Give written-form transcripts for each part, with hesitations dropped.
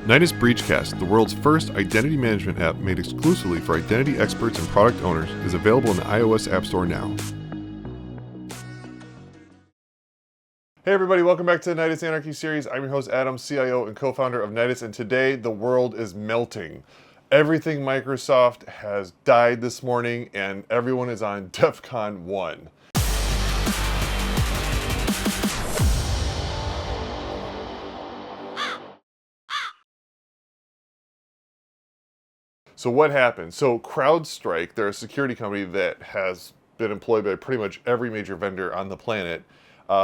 Nidus Breachcast, the world's first identity management app made exclusively for identity experts and product owners, is available in the iOS App Store now. Hey everybody, welcome back to the Nidus Anarchy series. I'm your host Adam, CIO and co-founder of Nidus, and today the world is melting. Everything Microsoft has died this morning and everyone is on DEFCON 1. So what happened? So CrowdStrike, they're a security company that has been employed by pretty much every major vendor on the planet,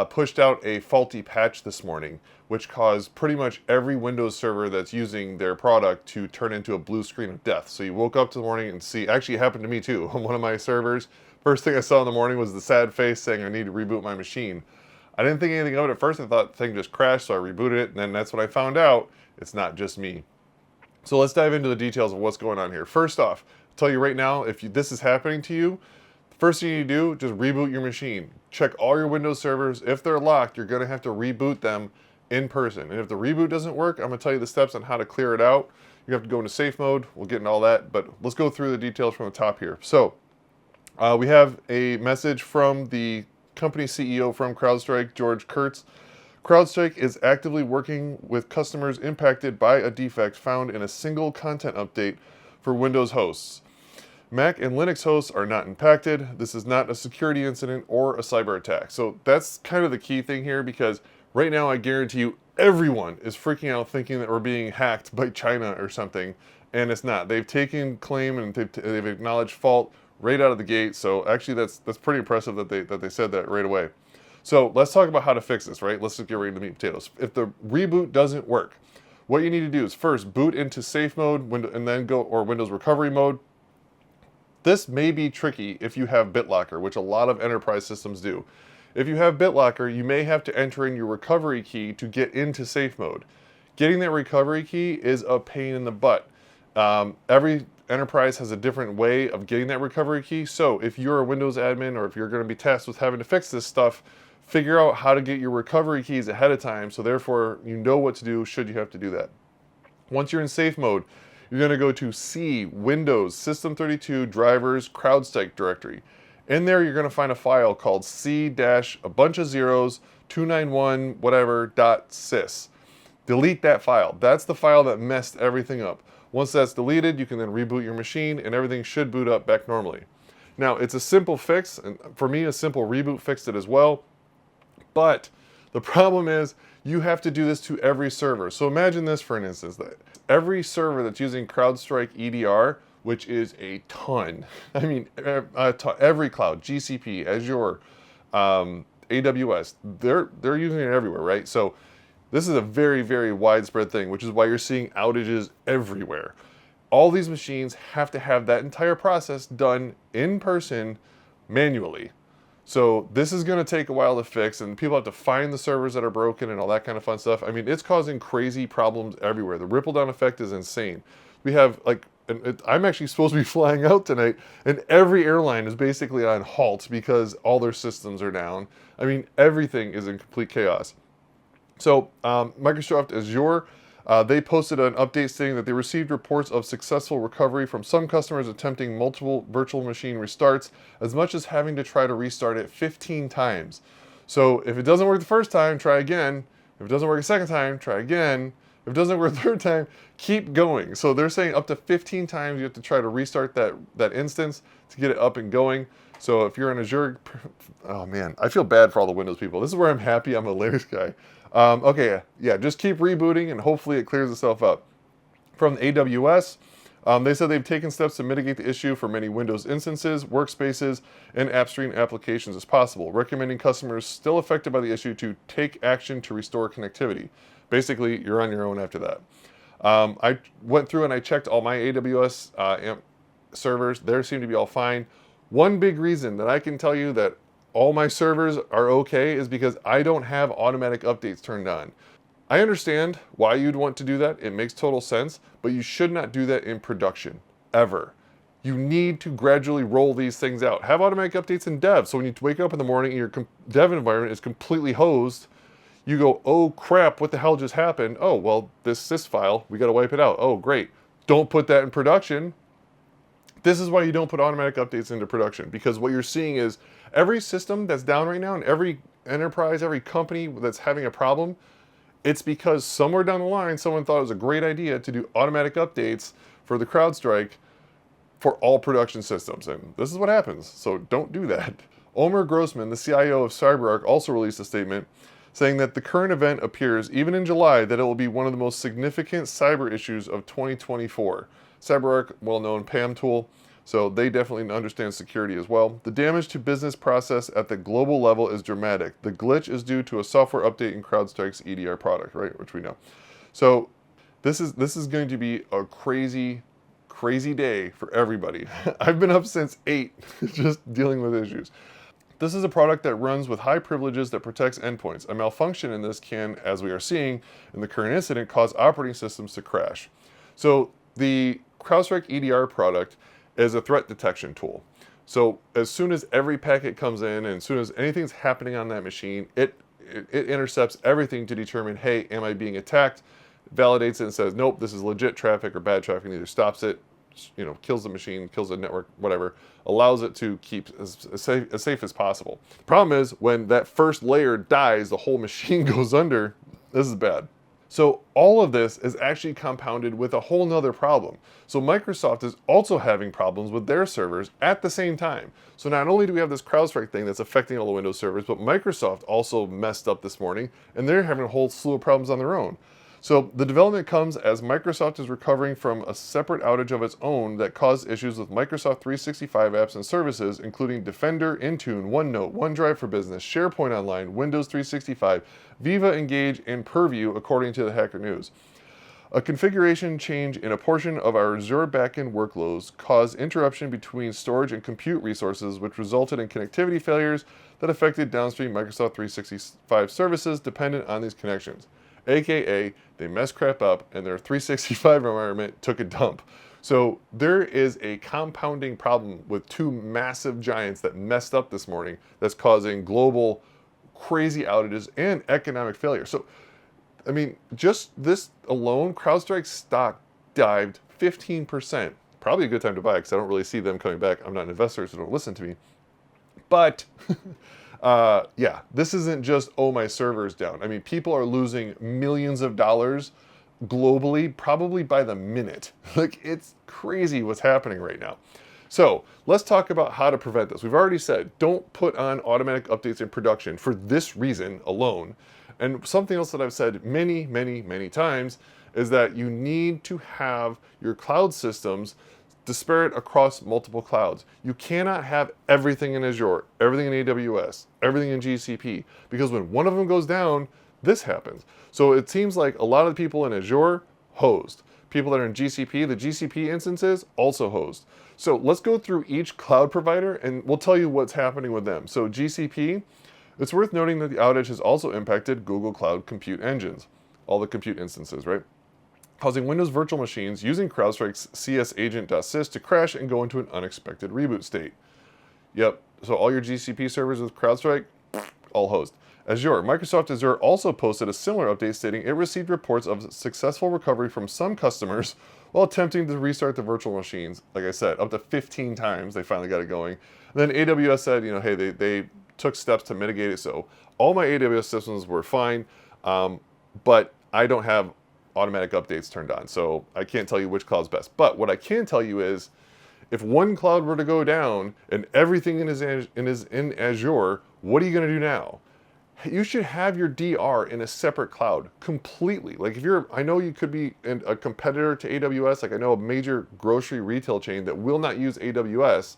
pushed out a faulty patch this morning, which caused pretty much every Windows server that's using their product to turn into a blue screen of death. So you woke up this morning and see, actually it happened to me too, on one of my servers. First thing I saw in the morning was the sad face saying I need to reboot my machine. I didn't think anything of it at first. I thought the thing just crashed, so I rebooted it, and then that's when I found out it's not just me. So let's dive into the details of what's going on here. First off, I'll tell you right now, if this is happening to you, the first thing you do, just reboot your machine. Check all your Windows servers. If they're locked, you're gonna have to reboot them in person. And if the reboot doesn't work, I'm gonna tell you the steps on how to clear it out. You have to go into safe mode. We'll get into all that, but let's go through the details from the top here. So we have a message from the company CEO from CrowdStrike, George Kurtz. CrowdStrike is actively working with customers impacted by a defect found in a single content update for Windows hosts. Mac and Linux hosts are not impacted. This is not a security incident or a cyber attack. So that's kind of the key thing here, because right now I guarantee you everyone is freaking out thinking that we're being hacked by China or something, and it's not. They've taken claim and they've acknowledged fault right out of the gate. So actually that's pretty impressive that they said that right away. So let's talk about how to fix this, right? Let's just get right into the meat and potatoes. If the reboot doesn't work, what you need to do is first boot into safe mode and then go, or Windows recovery mode. This may be tricky if you have BitLocker, which a lot of enterprise systems do. If you have BitLocker, you may have to enter in your recovery key to get into safe mode. Getting that recovery key is a pain in the butt. Every enterprise has a different way of getting that recovery key. So if you're a Windows admin, or if you're going to be tasked with having to fix this stuff, figure out how to get your recovery keys ahead of time, so therefore you know what to do should you have to do that. Once you're in safe mode, you're going to go to C, Windows, System32, Drivers, CrowdStrike directory. In there you're going to find a file called C-a bunch of zeros, 291 whatever .sys. Delete that file. That's the file that messed everything up. Once that's deleted, you can then reboot your machine and everything should boot up back normally. Now, it's a simple fix, and for me, a simple reboot fixed it as well. But the problem is you have to do this to every server. So imagine this for an instance, that every server that's using CrowdStrike EDR, which is a ton, I mean, every cloud, GCP, Azure, AWS, they're using it everywhere, right? So this is a very, very widespread thing, which is why you're seeing outages everywhere. All these machines have to have that entire process done in person manually. So this is going to take a while to fix, and people have to find the servers that are broken and all that kind of fun stuff. I mean, it's causing crazy problems everywhere. The ripple down effect is insane. We have I'm actually supposed to be flying out tonight, and every airline is basically on halt because all their systems are down. I mean, everything is in complete chaos. So Microsoft Azure, they posted an update stating that they received reports of successful recovery from some customers attempting multiple virtual machine restarts, as much as having to try to restart it 15 times. So if it doesn't work the first time, try again. If it doesn't work a second time, try again. If it doesn't work a third time, keep going. So they're saying up to 15 times you have to try to restart that instance to get it up and going. So if you're an Azure, oh man, I feel bad for all the Windows people. This is where I'm happy I'm a Linux guy. Okay, yeah, just keep rebooting and hopefully it clears itself up. From AWS, they said they've taken steps to mitigate the issue for many Windows instances, workspaces, and AppStream applications as possible, recommending customers still affected by the issue to take action to restore connectivity. Basically, you're on your own after that. I went through and I checked all my AWS servers. They seem to be all fine. One big reason that I can tell you that all my servers are okay is because I don't have automatic updates turned on. I understand why you'd want to do that. It makes total sense, but you should not do that in production, ever. You need to gradually roll these things out. Have automatic updates in dev, so when you wake up in the morning and your dev environment is completely hosed, You go, oh crap, what the hell just happened? Oh, well, this sys file, we got to wipe it out. Oh, great. Don't put that in production. This is why you don't put automatic updates into production, because what you're seeing is every system that's down right now and every enterprise, every company that's having a problem, it's because somewhere down the line, someone thought it was a great idea to do automatic updates for the CrowdStrike for all production systems. And this is what happens. So don't do that. Omer Grossman, the CIO of CyberArk, also released a statement saying that the current event appears, even in July, that it will be one of the most significant cyber issues of 2024. CyberArk, well-known PAM tool, so they definitely understand security as well. The damage to business process at the global level is dramatic. The glitch is due to a software update in CrowdStrike's EDR product, right, which we know. So this is going to be a crazy day for everybody. I've been up since 8 just dealing with issues. This is a product that runs with high privileges that protects endpoints. A malfunction in this can, as we are seeing in the current incident, cause operating systems to crash. So the CrowdStrike EDR product is a threat detection tool. So as soon as every packet comes in and as soon as anything's happening on that machine, it intercepts everything to determine, hey, am I being attacked? Validates it and says, nope, this is legit traffic or bad traffic, and either stops it, kills the machine, kills the network, whatever, allows it to keep as safe as possible. The problem is when that first layer dies, the whole machine goes under. This is bad. So all of this is actually compounded with a whole nother problem. So Microsoft is also having problems with their servers at the same time. So not only do we have this CrowdStrike thing that's affecting all the Windows servers, but Microsoft also messed up this morning, and they're having a whole slew of problems on their own. So the development comes as Microsoft is recovering from a separate outage of its own that caused issues with Microsoft 365 apps and services, including Defender, Intune, OneNote, OneDrive for Business, SharePoint Online, Windows 365, Viva Engage, and Purview, according to the Hacker News. A configuration change in a portion of our Azure backend workloads caused interruption between storage and compute resources, which resulted in connectivity failures that affected downstream Microsoft 365 services dependent on these connections. AKA, they messed crap up and their 365 environment took a dump. So there is a compounding problem with two massive giants that messed up this morning that's causing global crazy outages and economic failure. So, I mean, just this alone, CrowdStrike stock dived 15%. Probably a good time to buy because I don't really see them coming back. I'm not an investor, so don't listen to me. But yeah, this isn't just, oh, my server's down. I mean, people are losing millions of dollars globally, probably by the minute. Like, it's crazy what's happening right now. So let's talk about how to prevent this. We've already said, don't put on automatic updates in production for this reason alone. And something else that I've said many, many, many times is that you need to have your cloud systems disparate across multiple clouds. You cannot have everything in Azure, everything in AWS, everything in GCP, because when one of them goes down, this happens. So it seems like a lot of the people in Azure, hosed. People that are in GCP, the GCP instances, also hosed. So let's go through each cloud provider and we'll tell you what's happening with them. So GCP, it's worth noting that the outage has also impacted Google Cloud Compute engines, all the compute instances, right? Causing Windows virtual machines using CrowdStrike's csagent.sys to crash and go into an unexpected reboot state. Yep, so all your GCP servers with CrowdStrike, all hosed. Azure, Microsoft Azure also posted a similar update stating it received reports of successful recovery from some customers while attempting to restart the virtual machines. Like I said, up to 15 times they finally got it going. And then AWS said, hey, they took steps to mitigate it. So all my AWS systems were fine, but I don't have automatic updates turned on. So I can't tell you which cloud's best. But what I can tell you is if one cloud were to go down and everything is in Azure, what are you going to do now? You should have your DR in a separate cloud completely. Like I know you could be a competitor to AWS. Like I know a major grocery retail chain that will not use AWS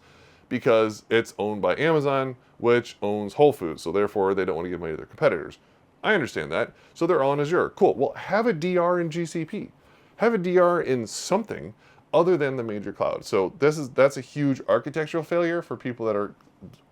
because it's owned by Amazon, which owns Whole Foods. So therefore they don't want to give money to their competitors. I understand that. So they're all in Azure. Cool. Well, have a DR in GCP. Have a DR in something other than the major cloud. So that's a huge architectural failure for people that are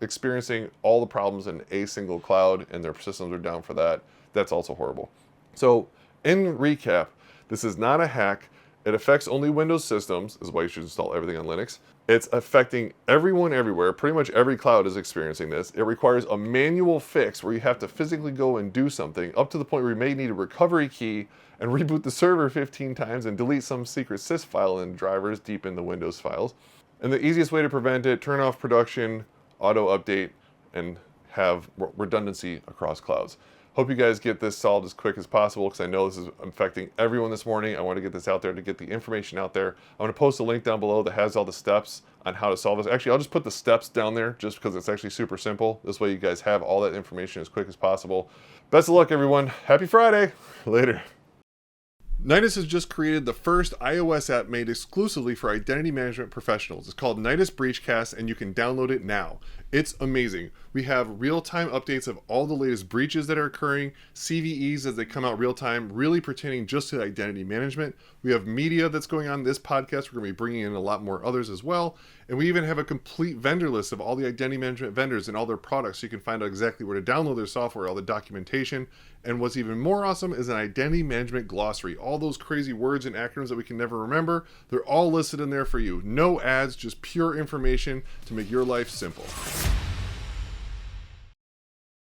experiencing all the problems in a single cloud and their systems are down for that. That's also horrible. So in recap, this is not a hack. It affects only Windows systems, is why you should install everything on Linux. It's affecting everyone everywhere. Pretty much every cloud is experiencing this. It requires a manual fix where you have to physically go and do something, up to the point where you may need a recovery key and reboot the server 15 times and delete some secret sys file in drivers deep in the Windows files. And the easiest way to prevent it, turn off production, auto update, and have redundancy across clouds. Hope you guys get this solved as quick as possible, because I know this is affecting everyone this morning. I want to get this out there to get the information out there. I'm going to post a link down below that has all the steps on how to solve this. Actually, I'll just put the steps down there just because it's actually super simple. This way you guys have all that information as quick as possible. Best of luck, everyone. Happy Friday. Later. Nidus has just created the first iOS app made exclusively for identity management professionals. It's called Nidus Breachcast, and you can download it now. It's amazing. We have real-time updates of all the latest breaches that are occurring, CVEs as they come out real-time, really pertaining just to identity management. We have media that's going on in this podcast. We're going to be bringing in a lot more others as well. And we even have a complete vendor list of all the identity management vendors and all their products, so you can find out exactly where to download their software, all the documentation. And what's even more awesome is an identity management glossary. All those crazy words and acronyms that we can never remember, they're all listed in there for you. No ads, just pure information to make your life simple.